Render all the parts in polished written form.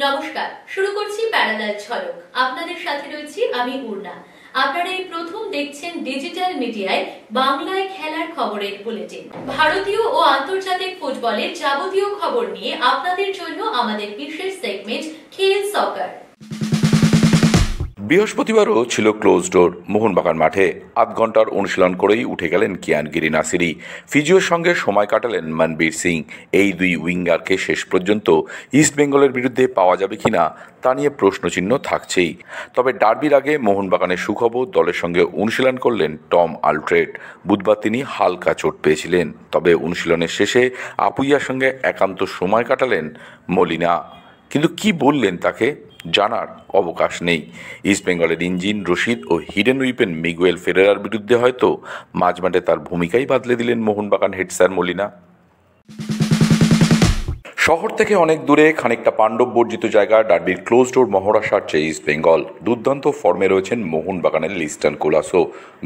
নমস্কার, শুরু করছি প্যারালাল ঝলক। আপনাদের সাথে রয়েছি আমি উর্না। আপনারা এই প্রথম দেখছেন ডিজিটাল মিডিয়ায় বাংলায় খেলার খবরের বুলেটিন। ভারতীয় ও আন্তর্জাতিক ফুটবলের যাবতীয় খবর নিয়ে আপনাদের জন্য আমাদের বিশেষ সেগমেন্ট খেল সকার। বৃহস্পতিবারও ছিল ক্লোজ ডোর। মোহনবাগান মাঠে আধ ঘন্টার অনুশীলন করেই উঠে গেলেন কিয়ানগিরি নাসিরি। ফিজিওর সঙ্গে সময় কাটালেন মনবীর সিং। এই দুই উইঙ্গারকে শেষ পর্যন্ত ইস্টবেঙ্গলের বিরুদ্ধে পাওয়া যাবে কিনা তা নিয়ে প্রশ্নচিহ্ন থাকছেই। তবে ডার্বির আগে মোহনবাগানের সুখবর, দলের সঙ্গে অনুশীলন করলেন টম আলট্রেড। বুধবার তিনি হালকা চোট পেয়েছিলেন, তবে অনুশীলনের শেষে আপুইয়ার সঙ্গে একান্ত সময় কাটালেন মলিনা। কিন্তু কি বললেন তাকে জানার অবকাশ নেই। ইস্টবেঙ্গলের ইঞ্জিন রশিদ ও হিডেন উইপেন মিগুয়েল ফেরেরার বিরুদ্ধে হয়তো মাঝমাঠে তার ভূমিকাই বদলে দিলেন মোহনবাগান হেড স্যার মলিনা। শহর থেকে অনেক দূরে, খানিকটা পাণ্ডব বর্জিত জায়গা, ডার্বির ক্লোজ ডোর মহড়া সারছে ইস্টবেঙ্গল। দুর্দান্ত ফর্মে রয়েছেন মোহনবাগানের লিস্টন কোলাসো।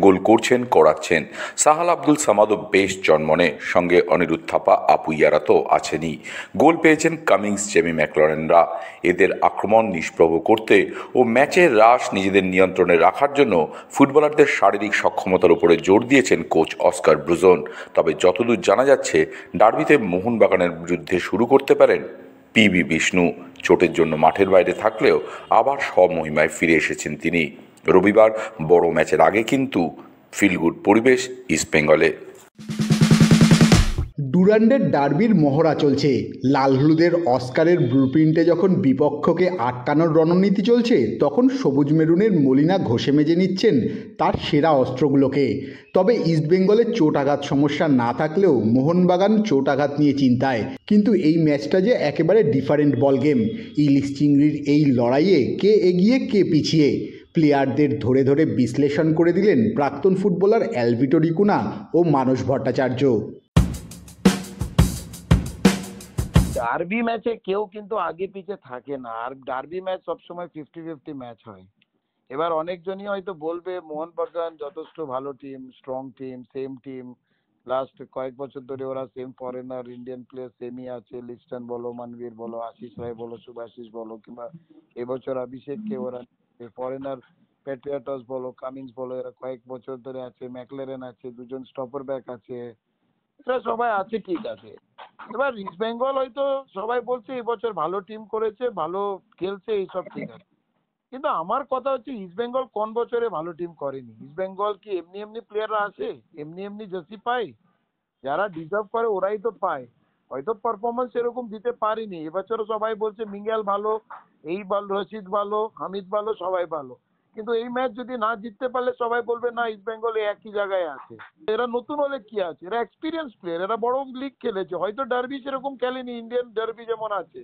গোল করছেন, করাচ্ছেন। সাহাল আব্দুল সামাদও বেশ জন্মনে, সঙ্গে অনিরুদ্ধ থাপা, আপুইয়ারা তো আছেনই। গোল পেয়েছেন কামিংস, জেমি ম্যাকলরেনরা। এদের আক্রমণ নিষ্প্রভ করতে ও ম্যাচের রাশ নিজেদের নিয়ন্ত্রণে রাখার জন্য ফুটবলারদের শারীরিক সক্ষমতার উপরে জোর দিয়েছেন কোচ অস্কার ব্রুজন। তবে যতদূর জানা যাচ্ছে, ডার্বিতে মোহনবাগানের বিরুদ্ধে শুরু করতে পারেন পিবি বিষ্ণু। চোটের জন্য মাঠের বাইরে থাকলেও আবার স্বমহিমায় ফিরে এসেছেন তিনি। রবিবার বড় ম্যাচের আগে কিন্তু ফিলগুড পরিবেশ ইস্টবেঙ্গলে। ডুরান্ডের ডার্বির মহড়া চলছে। লাল হলুদের অস্কারের ব্লুপ্রিন্টে যখন বিপক্ষকে আটকানোর রণনীতি চলছে, তখন সবুজ মেরুনের মলিনা ঘষে মেজে নিচ্ছেন তার সেরা অস্ত্রগুলোকে। তবে ইস্টবেঙ্গলের চোট আঘাত সমস্যা না থাকলেও মোহনবাগান চোট আঘাত নিয়ে চিন্তায়। কিন্তু এই ম্যাচটা যে একেবারে ডিফারেন্ট বল গেম। ইলিশ চিংড়ির এই লড়াইয়ে কে এগিয়ে কে পিছিয়ে, প্লেয়ারদের ধরে ধরে বিশ্লেষণ করে দিলেন প্রাক্তন ফুটবলার অ্যালভিটো রিকুনা ও মানস ভট্টাচার্য। ডার্বি ম্যাচে কেউ কিন্তু আগে পিছে থাকে না, আর ডার্বি ম্যাচ সবসময় 50-50 ম্যাচ হয়। এবার অনেকজনই হয়তো বলবে মোহনবাগান যথেষ্ট ভালো team, strong team, same team, last কয়েক বছর ধরে ওরা সেম ফরেনার ইন্ডিয়ান প্লেয়ার সেমই আছে। লিস্টন বলো, মানবীর বলো, আশিস রায় বলো, শুভাশিস বলো, কিংবা এবছর অভিষেককে ওরা ফরেনার প্যাট্রিয়টস বলো, কামিংস বলো, এরা কয়েক বছর ধরে আছে। ম্যাকলারেন আছে, দুজন স্টপার ব্যাক আছে, এরা সবাই আছে, ঠিক আছে। এবার ইস্ট বেঙ্গল হয়তো সবাই বলছে এবছর ভালো টিম করেছে, ভালো খেলছে, এইসব ঠিক আছে। কিন্তু আমার কথা হচ্ছে ইস্ট বেঙ্গল কোন বছরে ভালো টিম করেনি? ইস্ট বেঙ্গল কি এমনি এমনি প্লেয়াররা আসে, এমনি এমনি জার্সি পায়? যারা ডিজার্ভ করে ওরাই তো পায়। হয়তো পারফরমেন্স এরকম দিতে পারিনি এবছরও। সবাই বলছে মিঙ্গেল ভালো, এই ভালো, রশিদ ভালো, হামিদ ভালো, সবাই ভালো। কিন্তু এই ম্যাচ যদি না জিততে পারলে সবাই বলবে না ইস্ট বেঙ্গল একই জায়গায় আছে। এরা নতুন হলে কি আছে, এরা এক্সপিরিয়েন্স প্লেয়ার, এরা বড় লিগ খেলেছে। হয়তো ডার্বি সেরকম খেলেনি, ইন্ডিয়ান ডার্বি যেমন আছে,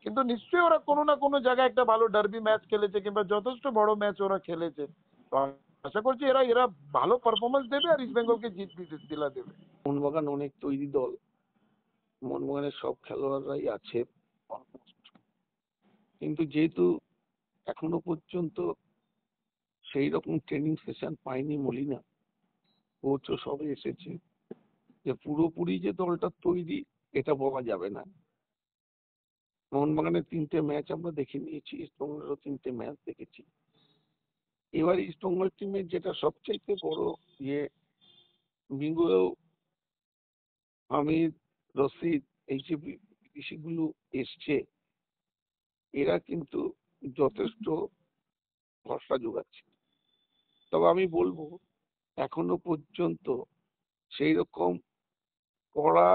কিন্তু নিশ্চয়ই ওরা কোনো না কোনো জায়গায় একটা ভালো ডার্বি ম্যাচ খেলেছে, কিংবা যথেষ্ট বড় ম্যাচ ওরা খেলেছে। তো আশা করছি এরা এরা ভালো পারফরমেন্স দেবে আর ইস্ট বেঙ্গলকে জিত দিলা দেবে। মোহনবাগান অনেক তৈরি দল, মোহনবাগানের সব খেলোয়াড়রাই আছে, কিন্তু যেহেতু এখনো পর্যন্ত সেই রকম ট্রেনিং সেশন পায়নি মলিনা, কোচও সবে এসেছে, যে পুরোপুরি যে দলটা তৈরি এটা বলা যাবে না। মোহনবাগানের 3টে ম্যাচ আমরা দেখে নিয়েছি, ইস্টবেঙ্গলেরও 3টে ম্যাচ দেখেছি। এবার ইস্টবেঙ্গল টিমের যেটা সবচাইতে বড় মিগুয়েল, হামিদ, রশিদ, এই যে বিদেশিগুলো এসছে, এরা কিন্তু যথেষ্ট ভরসা যোগাচ্ছে। তবে আমি বলবো এখনো পর্যন্ত সেই রকম কড়া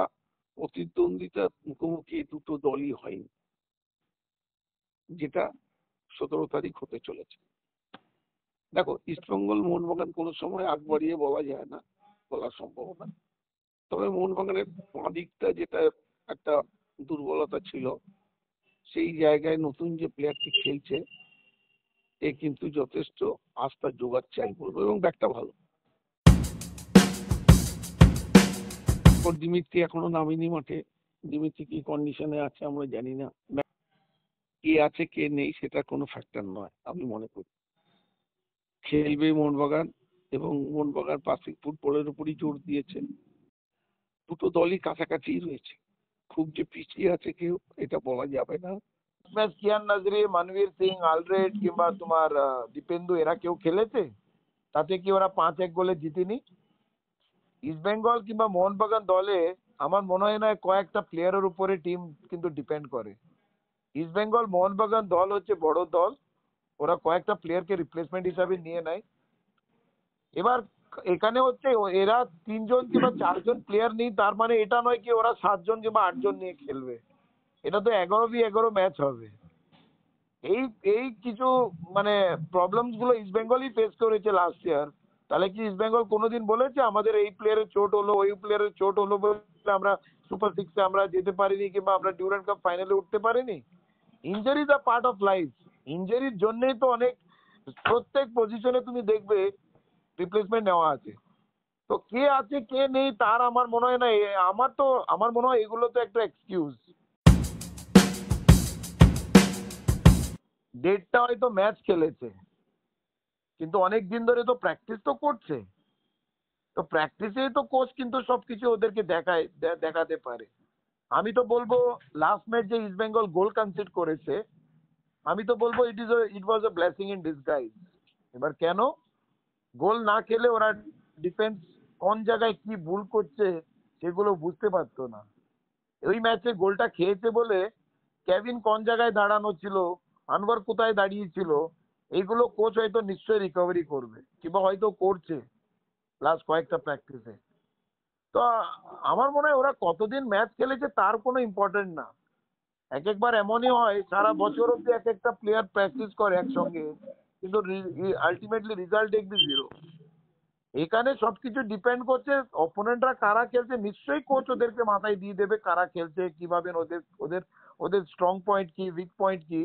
প্রতিদ্বন্দ্বিতার মুখোমুখি দুটো দলই হয়নি, যেটা 17 তারিখ হতে চলেছে। দেখো, ইস্টবেঙ্গল মোহনবাগান কোনো সময় আগ বাড়িয়ে বলা যায় না, বলা সম্ভব না। তবে মোহনবাগানের বাঁ দিকটা যেটা একটা দুর্বলতা ছিল, সেই জায়গায় নতুন যে প্লেয়ারটি খেলছে এ কিন্তু যথেষ্ট আস্থা যোগাচ্ছে আমি বলবো, এবং ব্যাকটা ভালো। দিমিত্রি এখনো নামেনি মাঠে, দিমিত্রি কি কন্ডিশনে আছে আমরা জানি না। কে আছে কে নেই সেটা কোনো ফ্যাক্টর নয়, আমি মনে করি খেলবে মোহনবাগান, এবং মোহনবাগান পাসিং ফুটবলের উপরই জোর দিয়েছে। দুটো দলই কাছাকাছি রয়েছে, খুব যে পিছিয়ে আছে কেউ এটা বলা যাবে না। ম্যাচ কিয়ান নাজরি, মনবীর সিং, আলরেড কিংবা তোমার দীপেন্দু এরা কেউ খেলেছে? তাতে কি ওরা 5-1 গোলে জিতেনি? ইস্ট বেঙ্গল কিংবা মোহনবাগান দলে আমার মনে হয় না কয়েকটা প্লেয়ারের উপরে টিম কিন্তু ডিপেন্ড করে। ইস্ট বেঙ্গল মোহনবাগান দল হচ্ছে বড় দল, ওরা কয়েকটা প্লেয়ারকে রিপ্লেসমেন্ট হিসাবে নিয়ে নেয়। এবার এখানে হচ্ছে এরা 3জন কিংবা 4জন প্লেয়ার নেই, তার মানে এটা নয় কি ওরা 7জন কিংবা 8জন নিয়ে খেলবে। এটা তো 11v11 ম্যাচ হবে। এই এই কিছু মানে প্রবলেমস গুলো ইস্ট বেঙ্গলই ফেস করেছে লাস্ট ইয়ার। তাহলে কি ইস্ট বেঙ্গল কোনোদিন বলেছে আমাদের এই প্লেয়ারের চোট হলো, ওই প্লেয়ারের চোট হলো বলে আমরা সুপার সিক্সে আমরা যেতে পারিনি কিংবা আমরা ডিউরেন্ট কাপ ফাইনালে উঠতে পারিনি? Injury is a part of life. ইনজারির জন্যই তো অনেক প্রত্যেক পজিশনে তুমি দেখবে রিপ্লেসমেন্ট নেওয়া আছে। তো কে আছে কে নেই তার আমার মনে হয় না, আমার মনে হয় এগুলো তো একটা এক্সকিউজ। দেড়টা হয়তো ম্যাচ খেলেছে, কিন্তু অনেক দিন ধরে তো প্র্যাকটিস তো করছে। তো প্র্যাকটিসেই তো কোচ কিন্তু সবকিছু ওদেরকে দেখাতে পারে। আমি তো বলবো লাস্ট ম্যাচ যে ইস্ট বেঙ্গল গোল কনসিড করেছে, আমি তো বলবো ইট ওয়াজ আ ব্লেসিং ইন ডিসগাইজ। এবার কেন গোল না খেলে ওরা ডিফেন্স কোন জায়গায় কি ভুল করছে সেগুলো বুঝতে পারতো না। ওই ম্যাচে গোলটা খেয়েছে বলে কেভিন কোন জায়গায় দাঁড়ানো ছিল, আনওয়ার কোথায় দাঁড়িয়েছিল, এইগুলো কোচ হয়তো নিশ্চয়ই রিকভারি করবে কিংবা হয়তো করছে লাস্ট কয়েকটা প্র্যাকটিসে। তো আমার মনে হয় ওরা কতদিন ম্যাচ খেলেছে তার কোনো ইম্পর্টেন্ট না। একবার এমনই হয় সারা বছর অব্দি এক একটা প্লেয়ার প্র্যাকটিস করে একসঙ্গে, কিন্তু আলটিমেটলি রেজাল্ট দেখবি 0। এখানে সবকিছু ডিপেন্ড করছে অপোনেন্টরা কারা খেলছে। নিশ্চয়ই কোচ ওদেরকে মাথায় দিয়ে দেবে কারা খেলছে, কিভাবে ওদের ওদের ওদের স্ট্রং পয়েন্ট কি, উইক পয়েন্ট কি।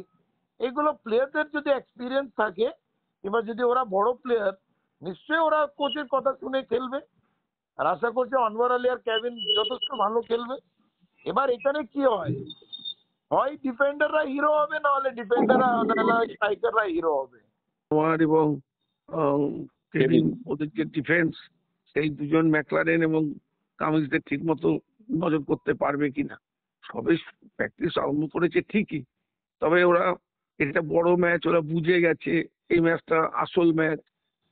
এগুলো প্লেয়ারদের যদি এক্সপিরিয়েন্স থাকে কিংবা যদি ওরা বড় প্লেয়ার, নিশ্চয়ই ওরা কোচের কথা শুনে খেলবে। আর আশা করছি আনওয়ার আলী আর কেভিন যথেষ্ট ভালো খেলবে। এবার এখানে কি হয়, হয় ডিফেন্ডাররা হিরো হবে, না হলে স্ট্রাইকাররা হিরো হবে। তোমার এবং কেভিন ওদের যে ডিফেন্স, সেই দুজন ম্যাকলারেন এবং কামিন্সদের ঠিক মতো নজর করতে পারবে কিনা। সবে প্র্যাকটিস আরম্ভ করেছে ঠিকই, তবে ওরা এটা বড় ম্যাচ, ওরা বুঝে গেছে এই ম্যাচটা আসল ম্যাচ,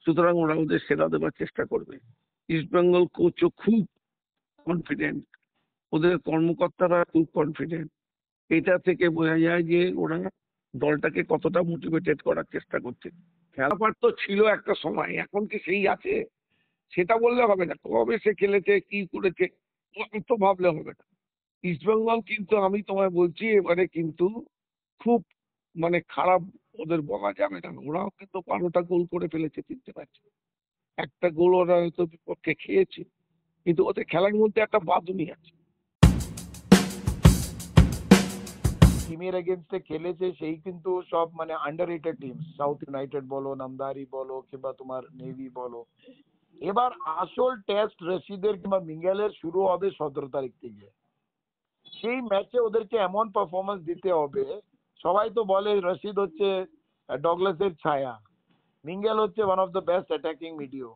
সুতরাং ওরা ওদের সেরা দেওয়ার চেষ্টা করবে। ইস্ট বেঙ্গল কোচও খুব কনফিডেন্ট, ওদের কর্মকর্তারা খুব কনফিডেন্ট। এটা থেকে বোঝা যায় যে ওরা দলটাকে কতটা মোটিভেটেড করার চেষ্টা করছে। খেলাপার তো ছিল একটা সময়, এখন কি সেই আছে সেটা বললে হবে না। কবে সে খেলেছে, কি করেছে, অত ভাবলে হবে না। ইস্ট বেঙ্গল কিন্তু আমি তোমায় বলছি এবারে কিন্তু খুব মানে খারাপ ওদের বলা যাবে না। ওরাও কিন্তু 12টা গোল করে ফেলেছে 3টে ম্যাচে। একটা গোল ওরা হয়তো বিপক্ষে খেয়েছে, কিন্তু ওদের খেলার মধ্যে একটা বাদুনি আছে। টিমের এগেনস্টে খেলেছে সেই কিন্তু সব মানে আন্ডাররেটেড টিম, সাউথ ইউনাইটেড বলো, নামদারি বলো কিংবা তোমার নেভি বলো। এবার আসল টেস্ট রশিদের কিংবা মিঙ্গেলের শুরু হবে 17 তারিখ থেকে। সেই ম্যাচে ওদেরকে এমন পারফরমেন্স দিতে হবে। সবাই তো বলে রশিদ হচ্ছে ডগলাসের ছায়া, মিঙ্গেল হচ্ছে one of the best attacking মিডিও।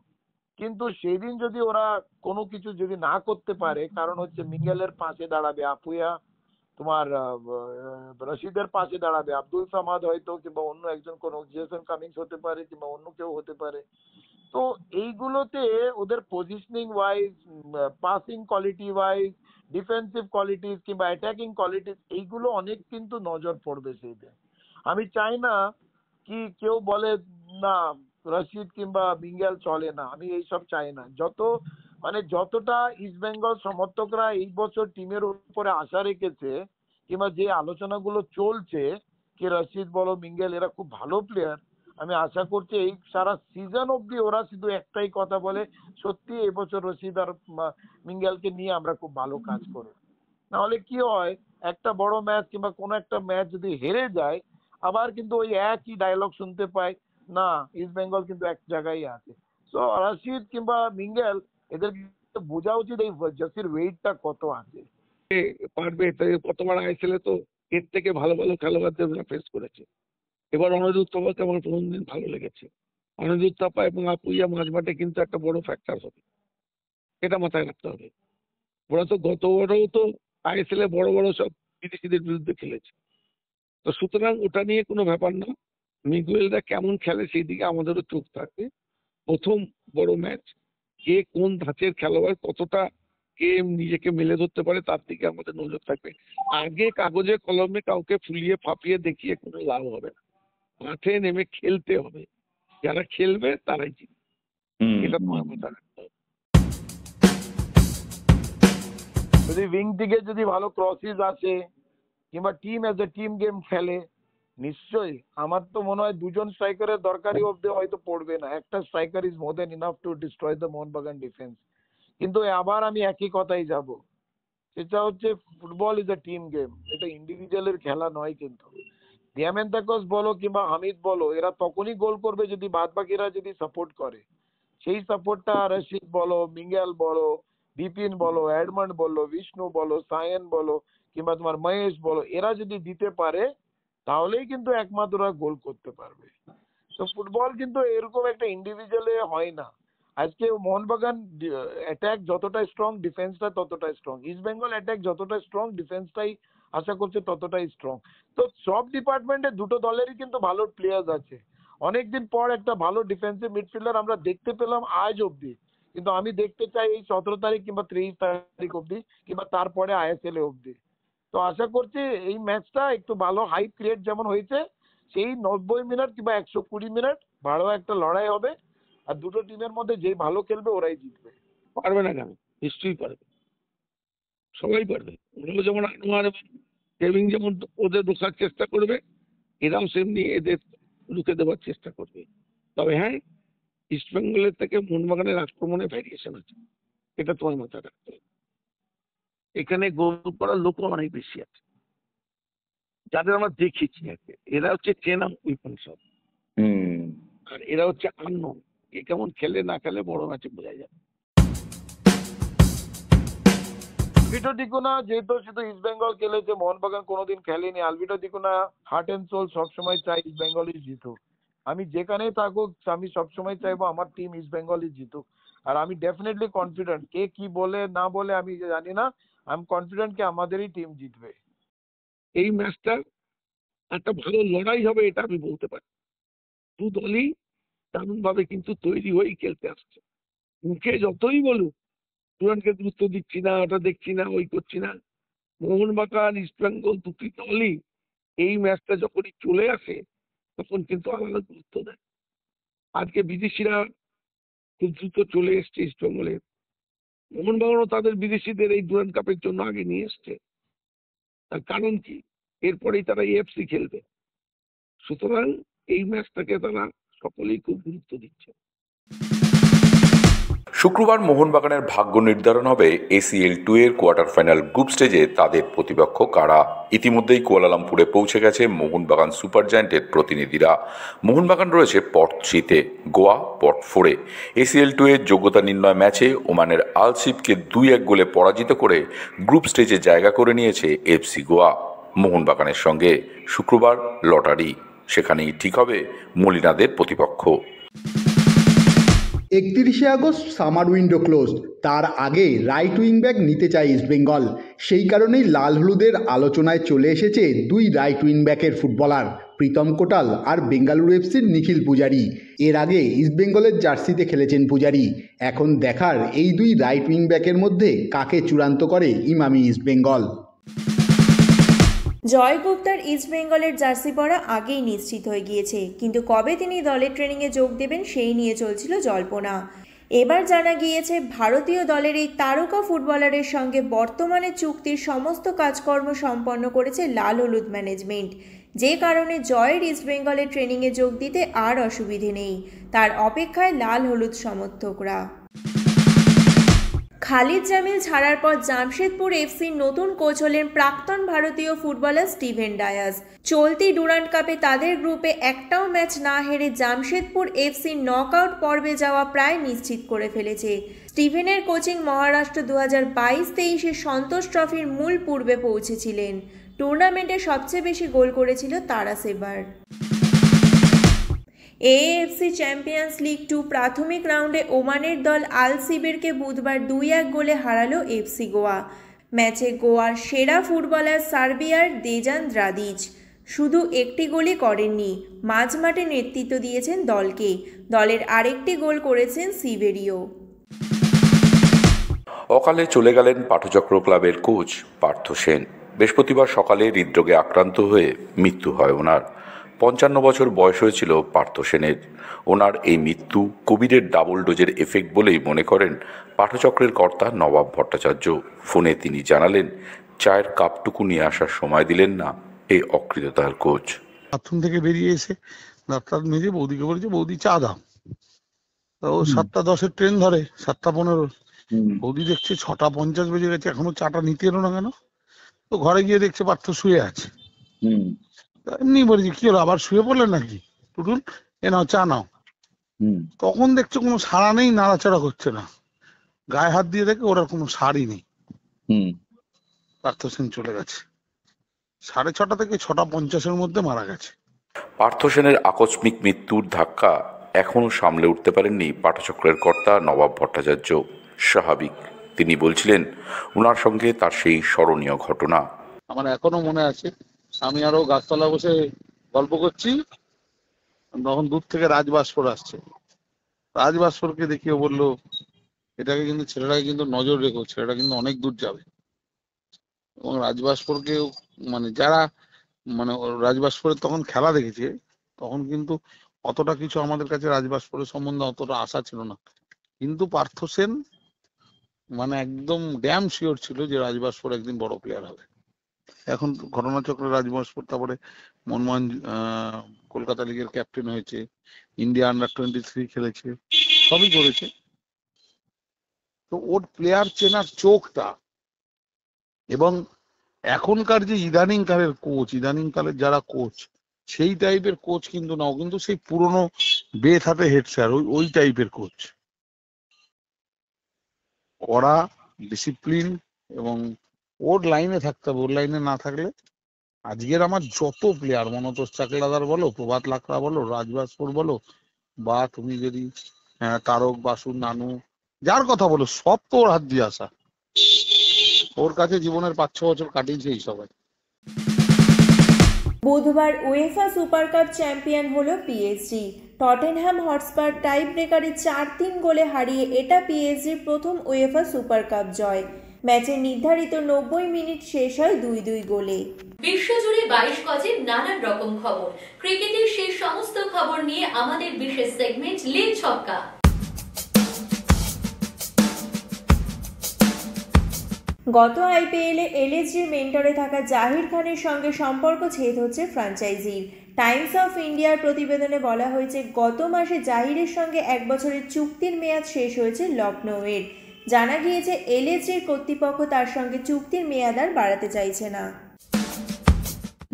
কিন্তু সেদিন যদি ওরা কোনো কিছু যদি না করতে পারে, কারণ হচ্ছে মিঙ্গেলের পাশে দাঁড়াবে আপুয়া, তোমার রশিদের পাশে দাঁড়াবে আব্দুল সামাদ হয়তো, কিংবা অন্য একজন কোনো জেসন কামিংস হতে পারে কিংবা অন্য কেউ হতে পারে। তো এইগুলোতে ওদের positioning wise, passing quality wise, defensive qualities কিংবা অ্যাটাকিং কোয়ালিটিস, এইগুলো অনেক কিন্তু নজর পড়বে সেইদিন। আমি চাই না কি কেউ বলে না রশিদ কিংবা মিঙ্গেল চলে না, আমি এইসব চাই না। যতটা ইস্ট বেঙ্গল সমর্থকরা এই বছর টিমের উপরে আশা রেখেছে কিংবা যে আলোচনাগুলো চলছে কি রশিদ বলো মিঙ্গেল এরা খুব ভালো প্লেয়ার, আমি আশা করছি এই সারা সিজন অব্দি ওরা শুধু একটাই কথা বলে, সত্যি এবছর রশিদ আর মিঙ্গেলকে নিয়ে আমরা খুব ভালো কাজ করি। নাহলে কি হয়, একটা বড় ম্যাচ কিংবা কোনো একটা ম্যাচ যদি হেরে যায়, আবার কিন্তু ওই একই ডায়লগ শুনতে পাই, না ইস্ট বেঙ্গল কিন্তু এক জায়গায় আছে। সো রশিদ কিংবা মিঙ্গেল এদের বোঝা উচিত এই জার্সির ওয়েটটা কত আছে। পারবে কতবার আইএসএল তো এর থেকে ভালো ভালো খেলোয়াড়দের ফেস করেছে। এবার অনিরুদ্ধ থাপাকে আমার প্রথমদিন ভালো লেগেছে। অনিরুদ্ধ থাপা এবং আপুইয়া মাঝমাঠে কিন্তু একটা বড় ফ্যাক্টর হবে, এটা মাথায় রাখতে হবে। ওরা তো গতবারও তো আইএসএল এ বড় বড় সব বিদেশিদের বিরুদ্ধে খেলেছে, তো সুতরাং ওটা নিয়ে কোনো ব্যাপার না। মিগুয়েলরা কেমন খেলে সেই দিকে আমাদেরও চোখ থাকবে। প্রথম বড় ম্যাচ, কে কোন ধাঁচের খেলোয়াড়, কতটা কে নিজেকে মেলে ধরতে পারে তার দিকে আমাদের নজর থাকবে। আগে কাগজে কলমে কাউকে ফুলিয়ে ফাঁপিয়ে দেখিয়ে কোনো লাভ হবে না, মাঠে নেমে খেলতে হবে। যারা খেলবে তারাই জিতবে, এটা তোমার মাথায় রাখতে হবে। যদি উইং দিকে যদি ভালো ক্রসিস আসে কিংবা team as a team game খেলে, নিশ্চয়ই আমার তো মনে হয় দুজন স্ট্রাইকারের দরকারই অব্দি হয়তো পড়বে না। একটা striker is more then enough to destroy the Mohun Bagan defence. কিন্তু আবার আমি একই কথাই যাব, সেটা হচ্ছে football is a team game, এটা ইন্ডিভিজুয়ালের খেলা নয়। কিন্তু দিয়ামেন্তাকস বলো কিংবা হামিদ বলো, এরা তখনই গোল করবে যদি বাদ বাকিরা যদি সাপোর্ট করে। সেই সাপোর্টটা রশিদ বলো, মিঙ্গেল বলো, বিপিন বলো, এডমন্ড বলো, বিষ্ণু বলো, সায়ন বলো কিংবা তোমার মহেশ বলো, এরা যদি দিতে পারে তাহলেই কিন্তু একমাত্র ওরা গোল করতে পারবে। তো ফুটবল কিন্তু এরকম একটা ইন্ডিভিজুয়ালে হয় না। আজকে মোহনবাগান অ্যাটাক যতটা স্ট্রং, ডিফেন্সটা ততটাই স্ট্রং। ইস্ট বেঙ্গল অ্যাটাক যতটা স্ট্রং, ডিফেন্সটাই আশা করছে ততটাই স্ট্রং। তো সব ডিপার্টমেন্টে দুটো দলেরই কিন্তু ভালো প্লেয়ার্স আছে। অনেকদিন পর একটা ভালো ডিফেন্সিভ মিডফিল্ডার আমরা দেখতে পেলাম আজ অব্দি, কিন্তু আমি দেখতে চাই এই 17 তারিখ কিংবা 23 তারিখ অব্দি কিংবা তারপরে আইএসএল অব্দি। তো আশা করছি এই ম্যাচটা একটু ভালো হাইপ ক্রিয়েট যেমন হয়েছে, সেই 90 মিনিট কিংবা 120 মিনিট ভালো একটা লড়াই হবে। আর দুটো টিমের মধ্যে যে ভালো খেলবে ওরাই জিতবে। পারবে না কেন? নিশ্চয়ই পারবে, সবাই পারবে। ওরাও যেমন আনোয়ার এবং কেভিন যেমন ওদের ঢোকার চেষ্টা করবে, এরাও সেমনি এদের রুখে দেওয়ার চেষ্টা করবে। তবে হ্যাঁ, ইস্ট বেঙ্গলের থেকে মোহনবাগানের আক্রমণে ভ্যারিয়েশন আছে, এটা তোমার মাথায় রাখতে হবে। এখানে গোল করার লোকও অনেক বেশি আছে, যাদের আমরা দেখেছি আর কি। এরা হচ্ছে চেনা উইপন সব, আর এরা হচ্ছে আননোন। কে কেমন খেলে না খেলে বড় ম্যাচে বোঝা যাবে। আলভিটো দিকুনা যেহেতু শুধু ইস্ট বেঙ্গল খেলেছে, মোহনবাগান কোনোদিন খেলেনি। আলভিটো দিকুনা হার্ট অ্যান্ড সোল সবসময় চাই ইস্ট বেঙ্গলই জিতুক। আমি যেখানেই থাকুক আমি সবসময় চাইবো আমার টিম ইস্ট বেঙ্গলই জিতুক। আর আমি ডেফিনেটলি কনফিডেন্ট, কে কি বলে না বলে আমি জানি না, আমি কনফিডেন্ট কি আমাদেরই টিম জিতবে। এই ম্যাচটা একটা ভালো লড়াই হবে, এটা আমি বলতে পারি। দু দলই দারুণ ভাবে কিন্তু তৈরি হয়েই খেলতে আসছে। মুখে যতই বলুক ডুরান্ডকে গুরুত্ব দিচ্ছি না, ওটা দেখছি না, ওই করছি না, মোহনবাগান ইস্ট বেঙ্গল দুটি দলই এই ম্যাচটা যখনই চলে আসে তখন কিন্তু আলাদা গুরুত্ব দেয়। আজকে বিদেশিরা খুব দ্রুত চলে এসছে ইস্ট বেঙ্গলে, মোহনবাগানও তাদের বিদেশিদের এই ডুরান্ড কাপের জন্য আগে নিয়ে এসছে। তার কারণ কি? এরপরেই তারা এএফসি খেলবে। সুতরাং এই ম্যাচটাকে তারা সকলেই খুব গুরুত্ব দিচ্ছে। শুক্রবার মোহনবাগানের ভাগ্য নির্ধারণ হবে ACL 2 এর কোয়ার্টার ফাইনাল গ্রুপ স্টেজে তাদের প্রতিপক্ষ কারা। ইতিমধ্যেই কুয়ালালামপুরে পৌঁছে গেছে মোহনবাগান সুপার জায়ান্টের প্রতিনিধিরা। মোহনবাগান রয়েছে পট 3-তে, গোয়া পট 4-এ। ACL 2 এর যোগ্যতা নির্ণয় ম্যাচে ওমানের আলসিপকে 2-1 গোলে পরাজিত করে গ্রুপ স্টেজে জায়গা করে নিয়েছে FC গোয়া। মোহনবাগানের সঙ্গে শুক্রবার লটারি, সেখানেই ঠিক হবে মলিনাদের প্রতিপক্ষ। 31শে আগস্ট সামার উইন্ডো ক্লোজ, তার আগে রাইট উইং ব্যাক নিতে চায় ইস্টবেঙ্গল। সেই কারণেই লাল হলুদের আলোচনায় চলে এসেছে দুই রাইট উইং ব্যাকের ফুটবলার, প্রীতম কোটাল আর বেঙ্গালুরু এফসির নিখিল পূজারি। এর আগে ইস্টবেঙ্গলের জার্সিতে খেলেছেন পূজারি। এখন দেখার এই দুই রাইট উইং ব্যাকের মধ্যে কাকে চূড়ান্ত করে ইমামি ইস্টবেঙ্গল। জয় গুপ্তার ইস্টবেঙ্গলের জার্সি পরা আগেই নিশ্চিত হয়ে গিয়েছে, কিন্তু কবে তিনি দলের ট্রেনিংয়ে যোগ দেবেন সেই নিয়ে চলছিল জল্পনা। এবার জানা গিয়েছে ভারতীয় দলের এই তারকা ফুটবলারের সঙ্গে বর্তমানে চুক্তির সমস্ত কাজকর্ম সম্পন্ন করেছে লাল হলুদ ম্যানেজমেন্ট, যে কারণে জয়ের ইস্টবেঙ্গলের ট্রেনিংয়ে যোগ দিতে আর অসুবিধে নেই। তার অপেক্ষায় লাল হলুদ সমর্থকরা। খালিদ জামিল ছাড়ার পর জামশেদপুর এফসির নতুন কোচ হলেন প্রাক্তন ভারতীয় ফুটবলার স্টিভেন ডায়াস। চলতি ডুরান্ড কাপে তাদের গ্রুপে একটাও ম্যাচ না হেরে জামশেদপুর এফসির নকআউট পর্বে যাওয়া প্রায় নিশ্চিত করে ফেলেছে। স্টিভেনের কোচিং মহারাষ্ট্র 2022-23-এ সন্তোষ ট্রফির মূল পূর্বে পৌঁছেছিলেন। টুর্নামেন্টে সবচেয়ে বেশি গোল করেছিল তারাস এবার। এএফসি চ্যাম্পিয়ন্স লিগ 2 প্রাথমিক রাউন্ডে ওমানের দল আল সিবিরকে বুধবার 2-1 গোলে হারালো এফসি গোয়া। ম্যাচে গোয়ার সেরা ফুটবলার সার্বিয়ার দেজান দ্রাদিচ, শুধু একটি গোলই করেননি, মাঝ মাঠে নেতৃত্ব দিয়েছেন দলকে। দলের আরেকটি গোল করেছেন সিভেরিও। অকালে চলে গেলেন পাঠচক্র ক্লাবের কোচ পার্থ সেন। বৃহস্পতিবার সকালে হৃদরোগে আক্রান্ত হয়ে মৃত্যু হয় ওনার। 55 বছর বয়স হয়েছিল পার্থ সেনের। ওনার এই মৃত্যু কোভিডের ডাবল ডোজের এফেক্ট বলেই মনে করেন পাঠচক্রের কর্তা নবাব ভট্টাচার্য। ফোনে তিনি জানালেন, চায়ের কাপটুকু নিয়ে আসার সময় দিলেন না এই অকৃততার কোচ। বাথরুম থেকে বেরিয়ে এসে ডাক্তার মেজে বৌদিকে বলেছে, বৌদি চা দাও। ও 7:10 ট্রেন ধরে, 7:15। বৌদি দেখছে 6:50 বেজে গেছে, এখনো চাটা নিতে এলো না কেন। তো ঘরে গিয়ে দেখছে পার্থ শুয়ে আছে। এমনি বলেছি, কি হলো, আবার শুয়ে পড়লেন নাকি? টুটুল, এ নাও চা নাও। তখন দেখছে কোনো সাড়া নেই, নাড়াচাড়া করছে না। গায়ে হাত দিয়ে দেখে ওর কোনো সাড়ই নেই। পার্থ সেন চলে গেছে। 6:30 থেকে 6:50 মধ্যে মারা গেছে। পার্থ সেনের আকস্মিক মৃত্যুর ধাক্কা এখনও সামলে উঠতে পারেননি পাঠচক্রের কর্তা নবাব ভট্টাচার্য। স্বাভাবিক, তিনি বলছিলেন ওনার সঙ্গে তার সেই স্মরণীয় ঘটনা আমার এখনো মনে আছে। আমি আরো গাছতলা বসে গল্প করছি, তখন দূর থেকে রাজবাস্পর আসছে। রাজবাস্পরকে দেখিয়ে বললো, এটাকে কিন্তু ছেলেটাকে কিন্তু নজর রেখো, ছেলেটা কিন্তু অনেক দূর যাবে। এবং রাজবাস্পরকে মানে যারা রাজবাস্পরের তখন খেলা দেখেছে, তখন কিন্তু অতটা কিছু আমাদের কাছে রাজবাস্পরের সম্বন্ধে অতটা আশা ছিল না। কিন্তু পার্থ সেন একদম ড্যাম শিওর ছিল যে রাজবাস্পর একদিন বড় প্লেয়ার হবে। এখন ঘটনাচক্রে রাজবাস্পর তারপরে মনমোহন কলকাতা লিগের ক্যাপ্টেন হয়েছে, ইন্ডিয়া আন্ডার-23 খেলেছে, সবই করেছে। তো ওর প্লেয়ার চেনার চোখটা এবং এখনকার যে ইদানিং কালের যারা কোচ, সেই টাইপের কোচ কিন্তু না, ও কিন্তু সেই পুরনো বেথ হাতে হেড স্যার, ওই টাইপের কোচ। ওরা ডিসিপ্লিন এবং ওর লাইনে থাকতে হবে। ওর লাইনে না থাকলে আজকের আমার যত প্লেয়ার, মনতোষ চাকলাদার বলো, প্রভাত লাকড়া বলো, রাজবাস্পর বলো, বা তুমি যদি তারক বাসু, নানু, যার কথা বলো, সব তো ওর হাত দিয়ে আসা। ওর কাছে জীবনের 5-6 বছর কাটিয়েছে এই সবাই। বুধবার উয়েফা সুপার কাপ চ্যাম্পিয়ন হলো পিএসজি। টটেনহ্যাম হটস্পার টাই ব্রেকারে 4-3 গোলে হারিয়ে এটা পিএসজির প্রথম উয়েফা সুপার কাপ জয়। ম্যাচের নির্ধারিত 90 মিনিট শেষ হয় 2-2 গোলে। বিশ্বজুড়ে 22 গজের নানান রকম খবর, ক্রিকেটের সেই সমস্ত খবর নিয়ে আমাদের বিশেষ সেগমেন্ট লীগ ছক্কা। গত আইপিএলে এলএসজির মেন্টরে থাকা জাহির খানের সঙ্গে সম্পর্ক ছেদ হচ্ছে ফ্র্যাঞ্চাইজির। টাইমস অফ ইন্ডিয়ার প্রতিবেদনে বলা হয়েছে, গত মাসে জাহিরের সঙ্গে 1 বছরের চুক্তির মেয়াদ শেষ হয়েছে লখনৌয়ের। জানা গিয়েছে এলএসজির কর্তৃপক্ষ তার সঙ্গে চুক্তির মেয়াদ আর বাড়াতে চাইছে না।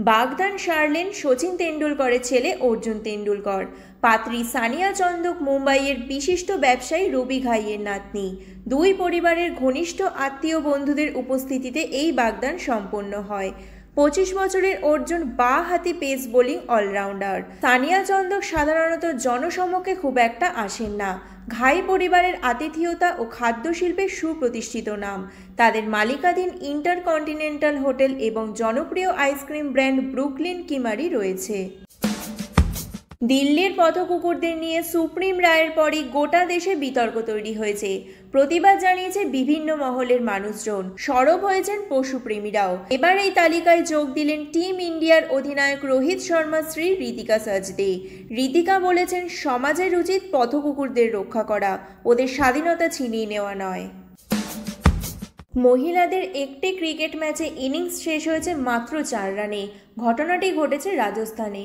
বাগদান সারলেন সচিন তেন্ডুলকরের ছেলে অর্জুন তেন্ডুলকর। পাত্রী সানিয়া চন্দক মুম্বাইয়ের বিশিষ্ট ব্যবসায়ী রবি ঘাইয়ের নাতনি। দুই পরিবারের ঘনিষ্ঠ আত্মীয় বন্ধুদের উপস্থিতিতে এই বাগদান সম্পন্ন হয়। 25 বছরের অর্জুন বাঁ হাতি pace bowling allrounder. Sania Chandak সাধারণত জনসমক্ষে খুব একটা আসেন না। ঘাই পরিবারের আতিথেয়তা ও খাদ্য শিল্পে সুপ্রতিষ্ঠিত নাম। তাদের মালিকাধীন ইন্টারকন্টিনেন্টাল হোটেল এবং জনপ্রিয় আইসক্রিম ব্র্যান্ড ব্রুকলিন কিমারি রয়েছে। দিল্লির পথকুকুরদের নিয়ে সুপ্রিম রায়ের পরই গোটা দেশে বিতর্ক তৈরি হয়েছে। প্রতিবাদ জানিয়েছে বিভিন্ন মহলের মানুষজন, সরব হয়েছেন পশুপ্রেমীরাও। এবার এই তালিকায় যোগ দিলেন টিম ইন্ডিয়ার অধিনায়ক রোহিত শর্মার স্ত্রী ঋতিকা সচদে। ঋতিকা বলেছেন, সমাজের উচিত পথকুকুরদের রক্ষা করা, ওদের স্বাধীনতা ছিনিয়ে নেওয়া নয়। মহিলাদের একটি ক্রিকেট ম্যাচে ইনিংস শেষ হয়েছে মাত্র 4 রানে। ঘটনাটি ঘটেছে রাজস্থানে।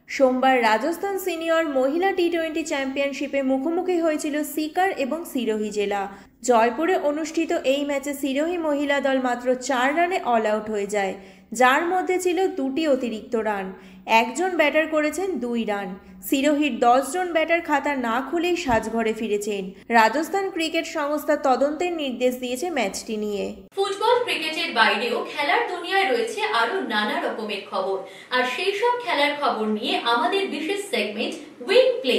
সোমবার রাজস্থান সিনিয়র মহিলা টি20 চ্যাম্পিয়নশিপে মুখোমুখি হয়েছিল সিকার এবং সিরোহি জেলা। জয়পুরে অনুষ্ঠিত এই ম্যাচে সিরোহি মহিলা দল মাত্র 4 রানে অল আউট হয়ে যায়, যার মধ্যে ছিল 2টি অতিরিক্ত রান। একজন ব্যাটার করেছেন 2 রান। সিরোহির 10 জন ব্যাটার খাতা না খুলেই সাজঘরে ফিরেছেন। রাজস্থান ক্রিকেট সংস্থা তদন্তের নির্দেশ দিয়েছে ম্যাচটি নিয়ে। ফুটবল ক্রিকেটের বাইরেও খেলার দুনিয়ায় রয়েছে আরো নানা রকমের খবর, আর সেই সব খেলার খবর নিয়ে আমাদের বিশেষ সেগমেন্ট উইং প্লে।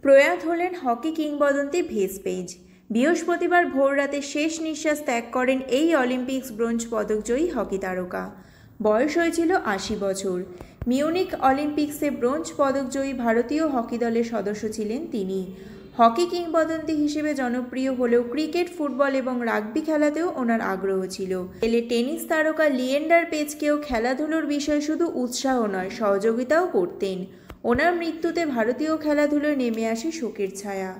প্রয়াত হলেন হকি কিংবদন্তি ভেসপেজ। বৃহস্পতিবার ভোররাতে শেষ নিঃশ্বাস ত্যাগ করেন এই অলিম্পিক্স ব্রোঞ্জ পদকজয়ী হকি তারকা। বয়স হয়েছিল ৮০ বছর। মিউনিক অলিম্পিক্সে ব্রোঞ্জ পদকজয়ী ভারতীয় হকি দলের সদস্য ছিলেন তিনি। হকি কিংবদন্তি হিসেবে জনপ্রিয় হলেও ক্রিকেট, ফুটবল এবং রাগবি খেলাতেও ওনার আগ্রহ ছিল। টেনিস তারকা লিয়েন্ডার পেজকেও খেলাধুলোর বিষয়ে শুধু উৎসাহ নয়, সহযোগিতাও করতেন। ওনার মৃত্যুতে ভারতীয় খেলাধুলোয় নেমে আসে শোকের ছায়া।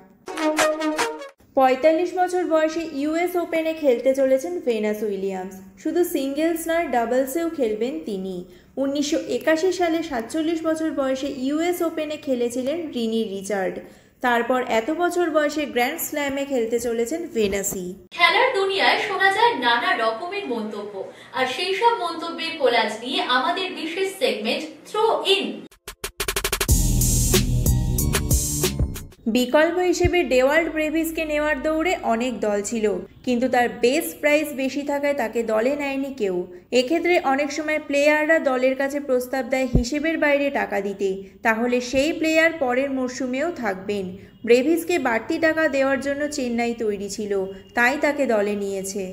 ৪৫ বছর বয়সে ইউএস ওপেনে খেলতে চলেছেন ভেনাস উইলিয়ামস। শুধু সিঙ্গেলস নয়, ডাবলসেও খেলবেন তিনি। ১৯৮১ সালে ৪৭ বছর বয়সে ইউএস ওপেনে খেলেছিলেন রিনি রিচার্ড। তারপর এত বছর বয়সে গ্র্যান্ড স্ল্যামে খেলতে চলেছেন ভেনাসি। খেলার দুনিয়ায় শোনা যায় নানা রকমের মন্তব্য, আর সেই সব মন্তব্যের কোলাজ নিয়ে আমাদের বিশেষ সেগমেন্ট থ্রো ইন। বিকল্প হিসেবে ডেওয়াল্ড ব্রেভিসকে নেওয়ার দৌড়ে অনেক দল ছিল, কিন্তু তার বেস প্রাইস বেশি থাকায় তাকে দলে নেয়নি কেউ। এক্ষেত্রে অনেক সময় প্লেয়াররা দলের কাছে প্রস্তাব দেয় হিসেবের বাইরে টাকা দিতে, তাহলে সেই প্লেয়ার পরের মরশুমেও থাকবেন। ব্রেভিসকে বাড়তি টাকা দেওয়ার জন্য চেন্নাই তৈরি ছিল, তাই তাকে দলে নিয়েছে।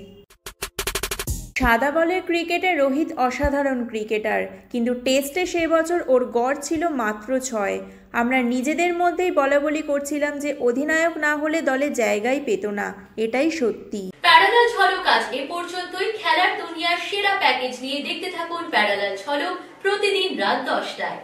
সাদা বলের ক্রিকেটে রোহিত অসাধারণ ক্রিকেটার, কিন্তু টেস্টে সে বছর ওর গড় ছিল মাত্র ৬। আমরা নিজেদের মধ্যেই বলাবলি করছিলাম যে অধিনায়ক না হলে দলে জায়গাই পেত না, এটাই সত্যি। প্যারালাল ঝলক আজ এ পর্যন্তই। খেলার দুনিয়ার সেরা প্যাকেজ নিয়ে দেখতে থাকুন প্যারালাল ঝলক প্রতিদিন রাত ১০টায়।